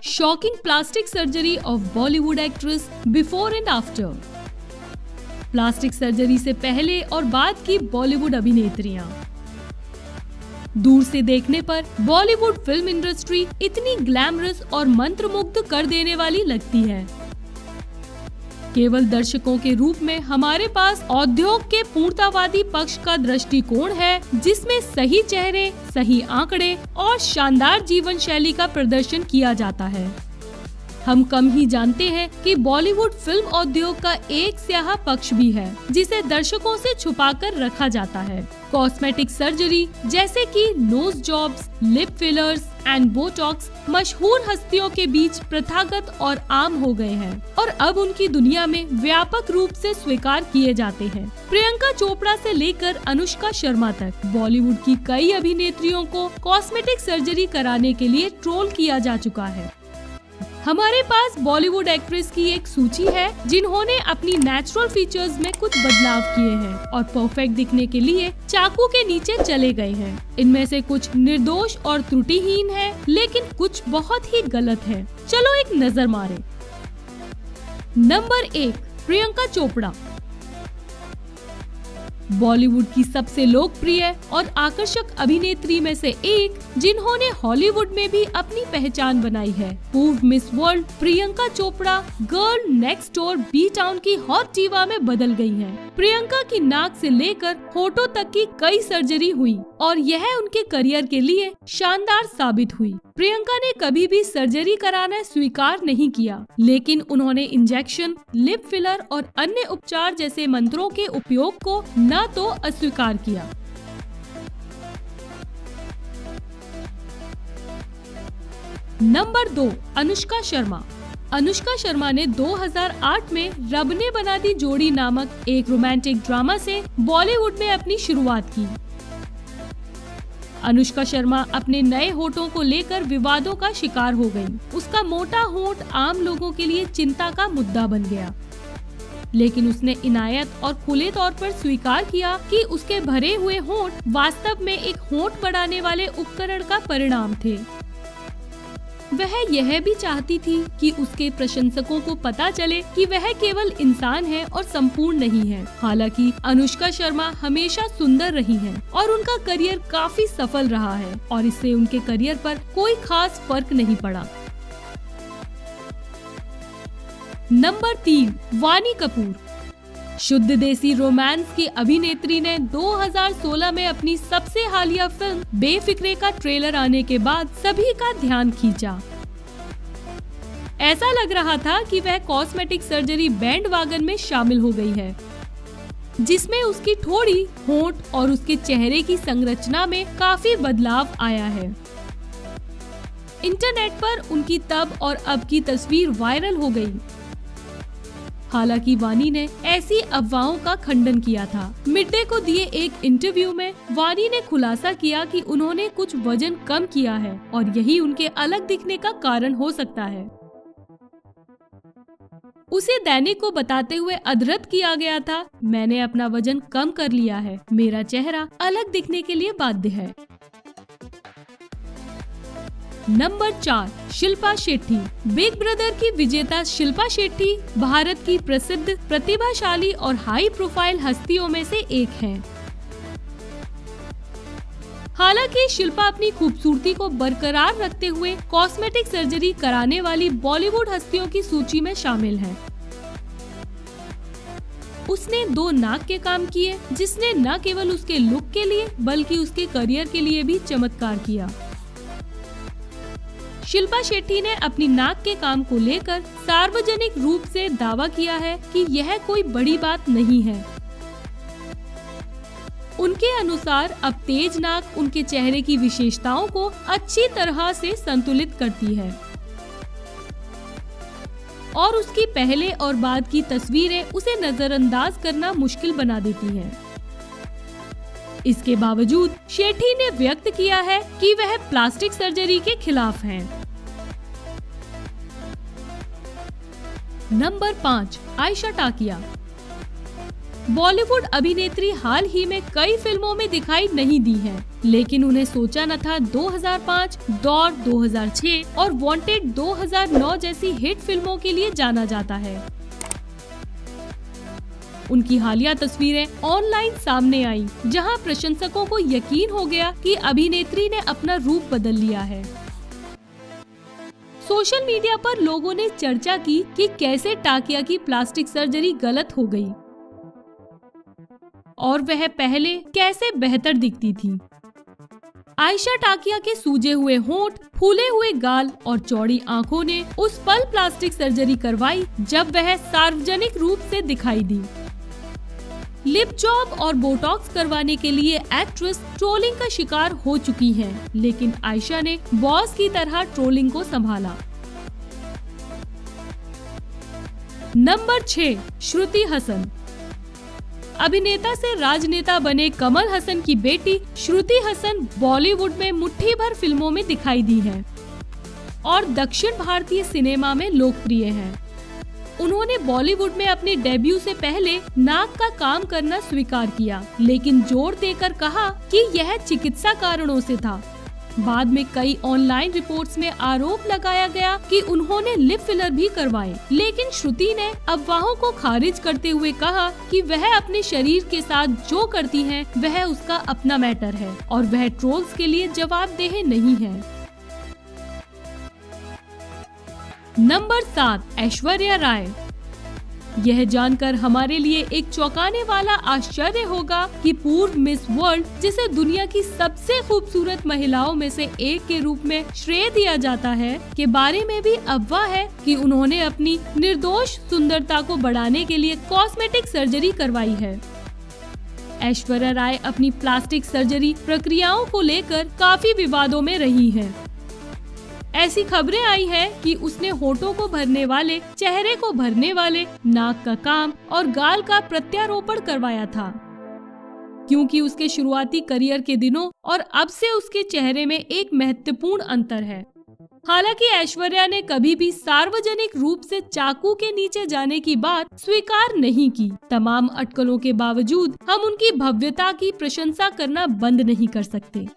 Shocking plastic surgery of Bollywood actress before and after. Plastic surgery से पहले और बाद की बॉलीवुड अभिनेत्रियां। दूर से देखने पर बॉलीवुड फिल्म इंडस्ट्री इतनी ग्लैमरस और मंत्रमुग्ध कर देने वाली लगती है। केवल दर्शकों के रूप में हमारे पास उद्योग के पूर्णतावादी पक्ष का दृष्टिकोण है, जिसमें सही चेहरे, सही आंकड़े और शानदार जीवन शैली का प्रदर्शन किया जाता है। हम कम ही जानते हैं कि बॉलीवुड फिल्म उद्योग का एक स्याह पक्ष भी है, जिसे दर्शकों से छुपाकर रखा जाता है। कॉस्मेटिक सर्जरी जैसे कि nose jobs, lip fillers and Botox मशहूर हस्तियों के बीच प्रथागत और आम हो गए हैं और अब उनकी दुनिया में व्यापक रूप से स्वीकार किए जाते हैं। प्रियंका चोपड़ा से लेकर अनुष्का शर्मा तक बॉलीवुड की कई अभिनेत्रियों को कॉस्मेटिक सर्जरी कराने के लिए ट्रोल किया जा चुका है। हमारे पास बॉलीवुड एक्ट्रेस की एक सूची है, जिन्होंने अपनी नेचुरल फीचर्स में कुछ बदलाव किए हैं और परफेक्ट दिखने के लिए चाकू के नीचे चले गए हैं। इनमें से कुछ निर्दोष और त्रुटिहीन है, लेकिन कुछ बहुत ही गलत है। चलो एक नजर मारें। नंबर 1, प्रियंका चोपड़ा। बॉलीवुड की सबसे लोकप्रिय और आकर्षक अभिनेत्री में से एक, जिन्होंने हॉलीवुड में भी अपनी पहचान बनाई है। पूर्व Miss World Priyanka Chopra girl next door B town की हॉट डिवा में बदल गई हैं। प्रियंका की नाक से लेकर होठों तक की कई सर्जरी हुई और यह उनके करियर के लिए शानदार साबित हुई। प्रियंका ने कभी भी सर्जरी कराना स्वीकार नहीं किया, लेकिन उन्होंने इंजेक्शन, लिप फिलर और अन्य उपचार जैसे मंत्रों के उपयोग को न तो अस्वीकार किया। नंबर 2, अनुष्का शर्मा। अनुष्का शर्मा ने 2008 में रब ने बना दी जोड़ी नामक एक रोमांटिक ड्रामा से बॉलीवुड में अपनी शुरुआत की। अनुष्का शर्मा अपने नए होठों को लेकर विवादों का शिकार हो गई। उसका मोटा होंठ आम लोगों के लिए चिंता का मुद्दा बन गया, लेकिन उसने इनायत और खुले तौर पर स्वीकार किया कि उसके भरे हुए होंठ वास्तव में एक होंठ बढ़ाने वाले उपकरण का परिणाम थे। वह यह भी चाहती थी कि उसके प्रशंसकों को पता चले कि वह केवल इंसान है और संपूर्ण नहीं है। हालांकि अनुष्का शर्मा हमेशा सुंदर रही हैं और उनका करियर काफी सफल रहा है और इससे उनके करियर पर कोई खास फर्क नहीं पड़ा। नंबर 3, वानी कपूर। शुद्ध देसी रोमांस की अभिनेत्री ने 2016 में अपनी सबसे हालिया फिल्म बेफिक्रे का ट्रेलर आने के बाद सभी का ध्यान खींचा। ऐसा लग रहा था कि वह कॉस्मेटिक सर्जरी बैंडवागन में शामिल हो गई है, जिसमें उसकी ठोड़ी, होंठ और उसके चेहरे की संरचना में काफी बदलाव आया है। इंटरनेट पर उनकी तब और अब की तस्वीर वायरल हो गई। हालांकि वानी ने ऐसी अफवाहों का खंडन किया था। मिड डे को दिए एक इंटरव्यू में वानी ने खुलासा किया कि उन्होंने कुछ वजन कम किया है और यही उनके अलग दिखने का कारण हो सकता है। उसे दैनिक को बताते हुए अधरत किया गया था, मैंने अपना वजन कम कर लिया है, मेरा चेहरा अलग दिखने के लिए बाध्य है। Number 4, Shilpa Shetty. Big brother की विजेता शिल्पा शेट्टी भारत की प्रसिद्ध, प्रतिभाशाली और हाई प्रोफाइल हस्तियों में से एक हैं। हालांकि शिल्पा अपनी खूबसूरती को बरकरार रखते हुए कॉस्मेटिक सर्जरी कराने वाली बॉलीवुड हस्तियों की सूची में शामिल है। उसने 2 नाक के काम किए, जिसने न केवल उसके लुक के लिए बल्कि उसके करियर के लिए भी चमत्कार किया। शिल्पा शेट्टी ने अपनी नाक के काम को लेकर सार्वजनिक रूप से दावा किया है कि यह कोई बड़ी बात नहीं है। उनके अनुसार अब तेज नाक उनके चेहरे की विशेषताओं को अच्छी तरह से संतुलित करती है और उसकी पहले और बाद की तस्वीरें उसे नजरअंदाज करना मुश्किल बना देती हैं। इसके बावजूद शेट्टी ने व्यक्त किया है कि वह प्लास्टिक सर्जरी के खिलाफ हैं। नंबर 5, आयशा टाकिया। बॉलीवुड अभिनेत्री हाल ही में कई फिल्मों में दिखाई नहीं दी है, लेकिन उन्हें सोचा न था 2005, दौर 2006 और वांटेड 2009 जैसी हिट फिल्मों के लिए जाना जाता है। उनकी हालिया तस्वीरें ऑनलाइन सामने आई, जहां प्रशंसकों को यकीन हो गया कि अभिनेत्री ने अपना रूप बदल लिया है। सोशल मीडिया पर लोगों ने चर्चा की कि कैसे टाकिया की प्लास्टिक सर्जरी गलत हो गई और वह पहले कैसे बेहतर दिखती थी। आयशा टाकिया के सूजे हुए होंठ, फूले हुए गाल और चौड़ी आंखों ने उस पल प्लास्टिक सर्जरी करवाई जब वह सार्वजनिक रूप से दिखाई दी। लिप जॉब और बोटॉक्स करवाने के लिए एक्ट्रेस ट्रोलिंग का शिकार हो चुकी हैं, लेकिन आयशा ने बॉस की तरह ट्रोलिंग को संभाला। नंबर 6, श्रुति हसन। अभिनेता से राजनेता बने कमल हसन की बेटी श्रुति हसन बॉलीवुड में मुट्ठी भर फिल्मों में दिखाई दी है और दक्षिण भारतीय सिनेमा में लोकप्रिय हैं। उन्होंने बॉलीवुड में अपने डेब्यू से पहले नाक का काम करना स्वीकार किया, लेकिन जोर देकर कहा कि यह चिकित्सा कारणों से था। बाद में कई ऑनलाइन रिपोर्ट्स में आरोप लगाया गया कि उन्होंने लिप फिलर भी करवाए, लेकिन श्रुति ने अफवाहों को खारिज करते हुए कहा कि वह अपने शरीर के साथ जो करती हैं, वह उसका अपना मैटर है और वह ट्रोल्स के लिए जवाबदेह नहीं है। नंबर 7, ऐश्वर्या राय। यह जानकर हमारे लिए एक चौंकाने वाला आश्चर्य होगा कि पूर्व मिस वर्ल्ड, जिसे दुनिया की सबसे खूबसूरत महिलाओं में से एक के रूप में श्रेय दिया जाता है, के बारे में भी अफवाह है कि उन्होंने अपनी निर्दोष सुंदरता को बढ़ाने के लिए कॉस्मेटिक सर्जरी करवाई है। ऐश्वर्या राय अपनी प्लास्टिक सर्जरी प्रक्रियाओं को लेकर काफी विवादों में रही है। ऐसी खबरें आई हैं कि उसने होठों को भरने वाले, चेहरे को भरने वाले, नाक का काम और गाल का प्रत्यारोपण करवाया था, क्योंकि उसके शुरुआती करियर के दिनों और अब से उसके चेहरे में एक महत्वपूर्ण अंतर है। हालांकि ऐश्वर्या ने कभी भी सार्वजनिक रूप से चाकू के नीचे जाने की बात स्वीकार नहीं की। तमाम अटकलों के बावजूद हम उनकी भव्यता की प्रशंसा करना बंद नहीं कर सकते।